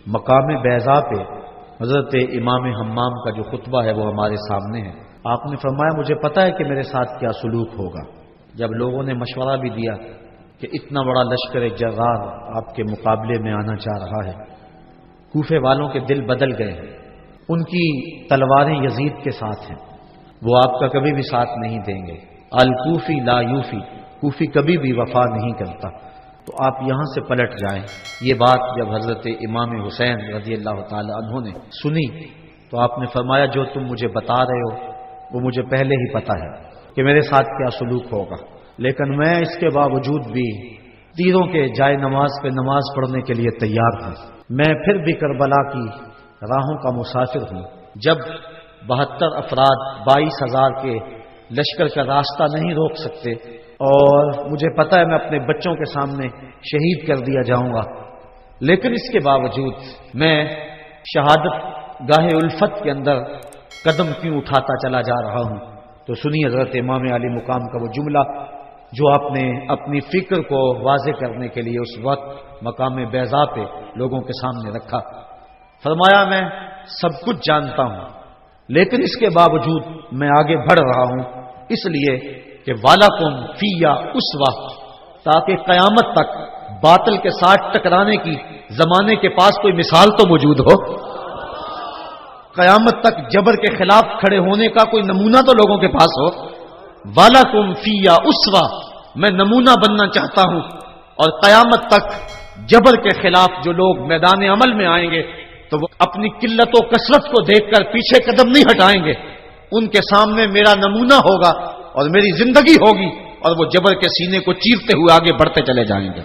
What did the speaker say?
مقام بیضا پہ حضرت امام حمام کا جو خطبہ ہے وہ ہمارے سامنے ہے. آپ نے فرمایا مجھے پتا ہے کہ میرے ساتھ کیا سلوک ہوگا. جب لوگوں نے مشورہ بھی دیا کہ اتنا بڑا لشکر جرار آپ کے مقابلے میں آنا چاہ رہا ہے، کوفے والوں کے دل بدل گئے ہیں، ان کی تلواریں یزید کے ساتھ ہیں، وہ آپ کا کبھی بھی ساتھ نہیں دیں گے. الکوفی لا یوفی، کوفی کبھی بھی وفا نہیں کرتا، تو آپ یہاں سے پلٹ جائیں. یہ بات جب حضرت امام حسین رضی اللہ تعالی عنہ نے سنی تو آپ نے فرمایا جو تم مجھے بتا رہے ہو وہ مجھے پہلے ہی پتا ہے کہ میرے ساتھ کیا سلوک ہوگا، لیکن میں اس کے باوجود بھی تیروں کے جائے نماز پہ نماز پڑھنے کے لیے تیار ہوں. میں پھر بھی کربلا کی راہوں کا مسافر ہوں. جب 72 افراد 22,000 کے لشکر کا راستہ نہیں روک سکتے اور مجھے پتا ہے میں اپنے بچوں کے سامنے شہید کر دیا جاؤں گا، لیکن اس کے باوجود میں شہادت گاہ الفت کے اندر قدم کیوں اٹھاتا چلا جا رہا ہوں. تو سنیے حضرت امام علی مقام کا وہ جملہ جو آپ نے اپنی فکر کو واضح کرنے کے لیے اس وقت مقام بیضا پہ لوگوں کے سامنے رکھا. فرمایا میں سب کچھ جانتا ہوں لیکن اس کے باوجود میں آگے بڑھ رہا ہوں اس لیے کہ وَلَكُمْ فِيَّا أُسْوَةٌ، تاکہ قیامت تک باطل کے ساتھ ٹکرانے کی زمانے کے پاس کوئی مثال تو موجود ہو، قیامت تک جبر کے خلاف کھڑے ہونے کا کوئی نمونہ تو لوگوں کے پاس ہو. وَلَكُمْ فِيَّا أُسْوَةٌ، میں نمونہ بننا چاہتا ہوں، اور قیامت تک جبر کے خلاف جو لوگ میدان عمل میں آئیں گے تو وہ اپنی قلت و کثرت کو دیکھ کر پیچھے قدم نہیں ہٹائیں گے. ان کے سامنے میرا نمونہ ہوگا اور میری زندگی ہوگی، اور وہ جبر کے سینے کو چیرتے ہوئے آگے بڑھتے چلے جائیں گے.